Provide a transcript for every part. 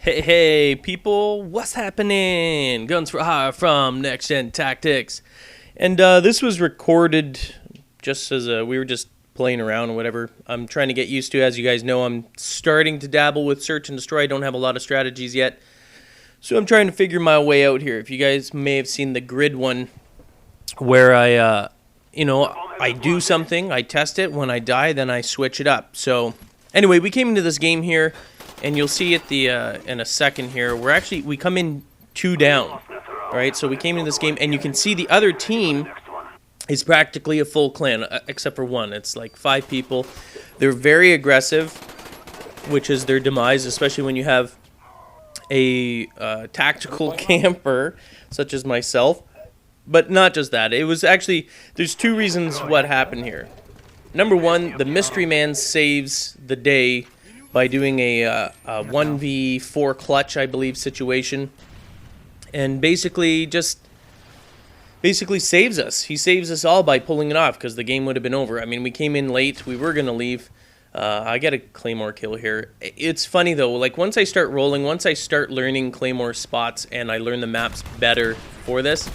Hey, people, what's happening? Guns for Hire from NextGenTactics. And this was recorded just as we were just playing around or whatever. I'm trying to get used to, as you guys know, I'm starting to dabble with search and destroy. I don't have a lot of strategies yet. So I'm trying to figure my way out here. If you guys may have seen the grid one where I do something, I test it. When I die, then I switch it up. So anyway, we came into this game here. And you'll see it in a second here. We come in 2 down, all right? So we came into this game, and you can see the other team is practically a full clan, except for one. It's like 5 people. They're very aggressive, which is their demise, especially when you have a tactical camper, such as myself. But not just that. It was actually, there's 2 reasons what happened here. Number 1, the mystery man saves the day by doing a 1v4 clutch, I believe, situation. And basically saves us. He saves us all by pulling it off, because the game would have been over. I mean, we came in late. We were going to leave. I got a Claymore kill here. It's funny, though. Like, once I start rolling, once I start learning Claymore spots, and I learn the maps better for this,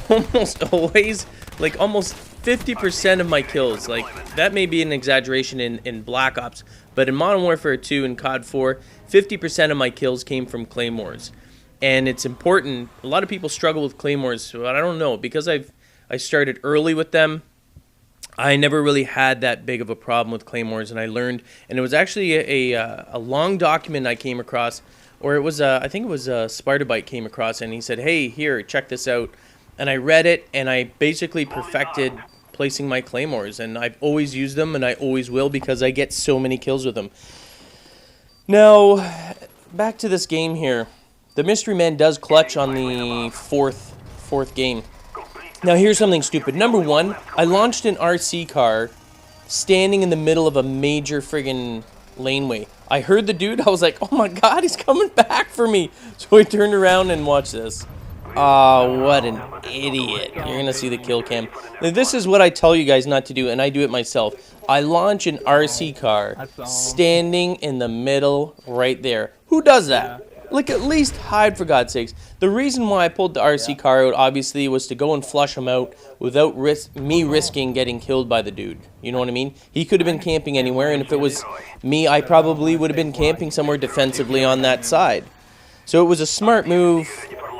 almost always, like, almost 50% of my kills, like, that may be an exaggeration in Black Ops, but in Modern Warfare 2 and COD 4, 50% of my kills came from Claymores. And it's important. A lot of people struggle with Claymores, but I don't know. Because I started early with them, I never really had that big of a problem with Claymores, and I learned. And it was actually a long document I came across, or it was, I think it was Spartabite came across, and he said, hey, here, check this out. And I read it, and I basically perfected placing my Claymores, and I've always used them, and I always will, because I get so many kills with them. Now, back to this game here. The mystery man does clutch on the fourth game. Now, here's something stupid. Number 1, I launched an RC car standing in the middle of a major friggin' laneway. I heard the dude, I was like, oh my god, he's coming back for me. So I turned around and watched this. Oh, what an idiot. You're going to see the kill cam. Now, this is what I tell you guys not to do, and I do it myself. I launch an RC car standing in the middle right there. Who does that? Like, at least hide, for God's sakes. The reason why I pulled the RC car out, obviously, was to go and flush him out without me risking getting killed by the dude. You know what I mean? He could have been camping anywhere, and if it was me, I probably would have been camping somewhere defensively on that side. So it was a smart move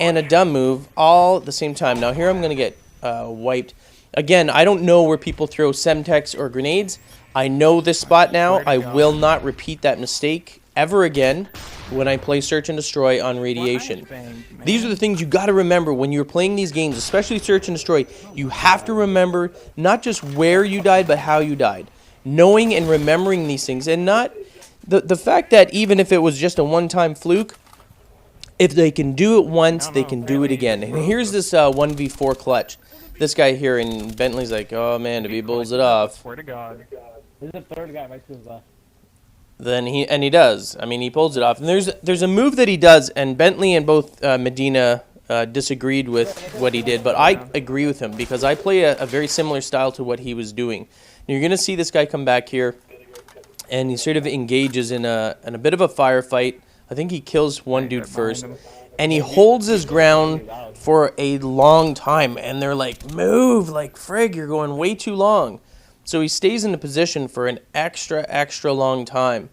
and a dumb move all at the same time. Now here I'm going to get wiped. Again, I don't know where people throw Semtex or grenades. I know this spot now. I will not repeat that mistake ever again when I play Search and Destroy on Radiation. These are the things you got to remember when you're playing these games, especially Search and Destroy. You have to remember not just where you died, but how you died. Knowing and remembering these things, and not the fact that even if it was just a one-time fluke, if they can do it once, they can do it again. And here's this 1v4 clutch. This guy here in Bentley's like, oh man, if he pulls it off. Swear to God. There's a third guy right to his left. Then he does. I mean, he pulls it off. And there's a move that he does, and Bentley and both Medina disagreed with what he did. But I agree with him, because I play a very similar style to what he was doing. And you're going to see this guy come back here, and he sort of engages in a bit of a firefight. I think he kills one dude first, and he holds his ground for a long time, and they're like, move, like, frig, you're going way too long. So he stays in the position for an extra long time.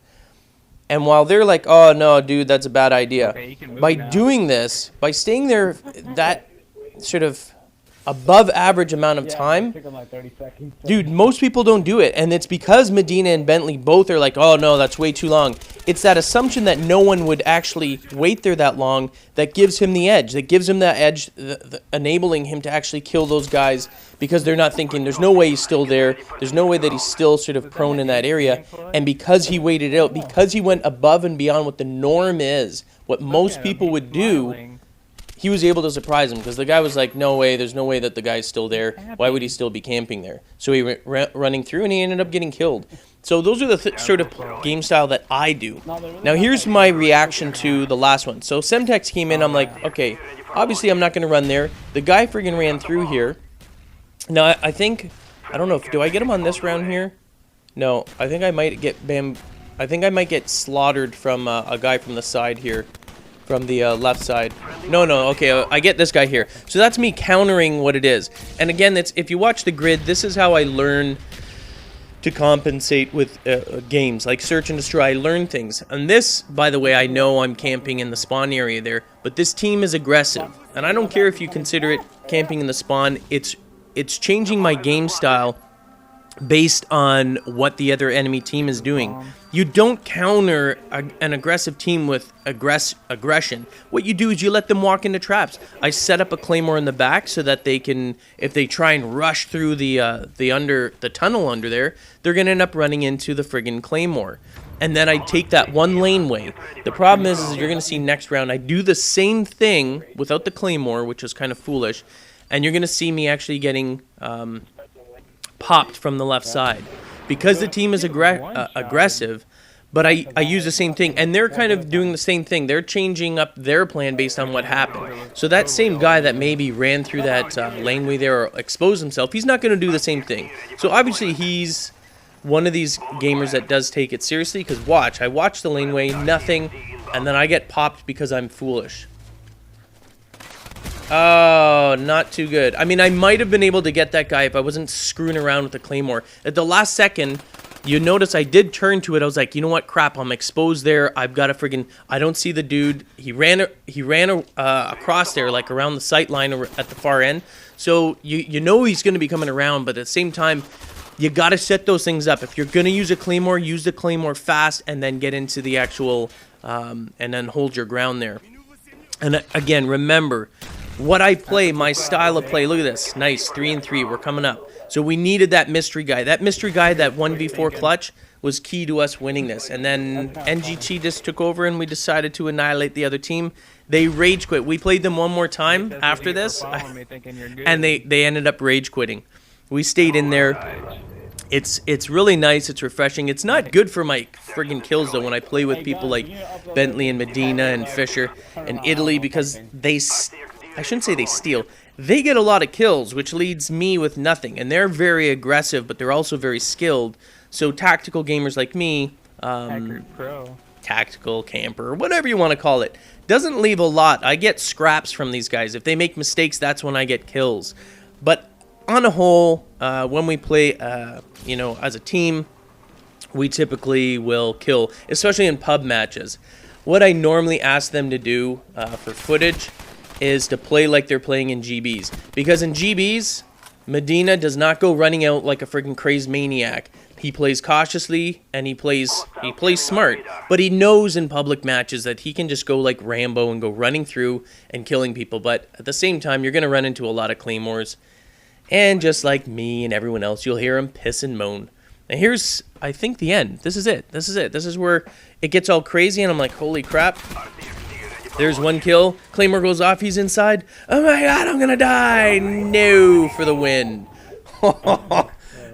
And while they're like, oh no, dude, that's a bad idea, by doing this, by staying there that sort of above average amount of time, dude, most people don't do it. And it's because Medina and Bentley both are like, oh no, that's way too long. It's that assumption that no one would actually wait there that long that gives him the edge, enabling him to actually kill those guys, because they're not thinking, there's no way he's still there, there's no way that he's still sort of prone in that area. And because he waited out, because he went above and beyond what the norm is, what most people would do, he was able to surprise him, because the guy was like, no way, there's no way that the guy's still there. Why would he still be camping there? So he went running through, and he ended up getting killed. So those are the sort of game style that I do. Now here's my reaction to the last one. So Semtex came in, I'm like, okay, obviously I'm not going to run there. The guy friggin' ran through here. Now I think, I don't know, do I get him on this round here? No, I think I might get I think I might get slaughtered from a guy from the side here. From the left side. No, okay, I get this guy here. So that's me countering what it is. And again, if you watch the grid, this is how I learn to compensate with games like Search and Destroy. I learn things. And this, by the way, I know I'm camping in the spawn area there, but this team is aggressive. And I don't care if you consider it camping in the spawn. It's changing my game style based on what the other enemy team is doing. You don't counter an aggressive team with aggression. What you do is you let them walk into traps. I set up a claymore in the back so that they can, if they try and rush through the tunnel under there, they're gonna end up running into the friggin' claymore. And then I take that one laneway. The problem is you're gonna see next round I do the same thing without the claymore, which is kind of foolish, and you're gonna see me actually getting popped from the left side because the team is aggressive, but I use the same thing, and they're kind of doing the same thing. They're changing up their plan based on what happened. So that same guy that maybe ran through that laneway there or exposed himself, he's not going to do the same thing. So obviously he's one of these gamers that does take it seriously, because I watch the laneway, nothing, and then I get popped because I'm foolish. Oh, not too good. I mean, I might have been able to get that guy if I wasn't screwing around with the claymore. At the last second, you notice I did turn to it. I was like, you know what? Crap, I'm exposed there. I've got to friggin'... I don't see the dude. He ran across there, like around the sight line at the far end. So you know he's going to be coming around, but at the same time, you got to set those things up. If you're going to use a claymore, use the claymore fast and then get into the actual... and then hold your ground there. And again, remember... what I play, my style of play, look at this. Nice, 3 and 3, we're coming up. So we needed that mystery guy. That mystery guy, that 1v4 clutch, was key to us winning this. And then NGT just took over and we decided to annihilate the other team. They rage quit. We played them one more time after this, and they ended up rage quitting. We stayed in there. It's really nice, it's refreshing. It's not good for my friggin' kills, though, when I play with people like Bentley and Medina and Fisher and Italy, because I shouldn't say they steal. They get a lot of kills, which leads me with nothing. And they're very aggressive, but they're also very skilled. So tactical gamers like me, tactical camper, whatever you want to call it, doesn't leave a lot. I get scraps from these guys. If they make mistakes, that's when I get kills. But on a whole, when we play, you know, as a team, we typically will kill, especially in pub matches. What I normally ask them to do for footage is to play like they're playing in GBs. Because in GBs, Medina does not go running out like a freaking crazed maniac. He plays cautiously and he plays smart. But he knows in public matches that he can just go like Rambo and go running through and killing people. But at the same time, you're going to run into a lot of claymores. And just like me and everyone else, you'll hear him piss and moan. And here's, I think, the end. This is it. This is where it gets all crazy and I'm like, holy crap. There's one kill. Claymore goes off. He's inside. Oh my god, I'm gonna die. No, for the win.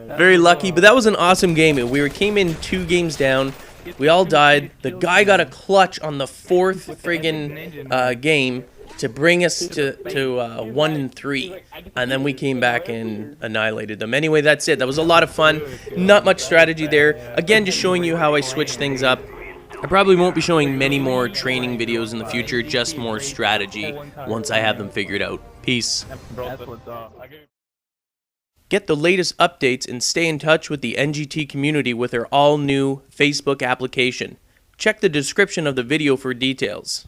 Very lucky, but that was an awesome game. We came in 2 games down. We all died. The guy got a clutch on the 4th friggin' game to bring us to 1 and 3. And then we came back and annihilated them. Anyway, that's it. That was a lot of fun. Not much strategy there. Again, just showing you how I switch things up. I probably won't be showing many more training videos in the future, just more strategy once I have them figured out. Peace. Get the latest updates and stay in touch with the NGT community with their all-new Facebook application. Check the description of the video for details.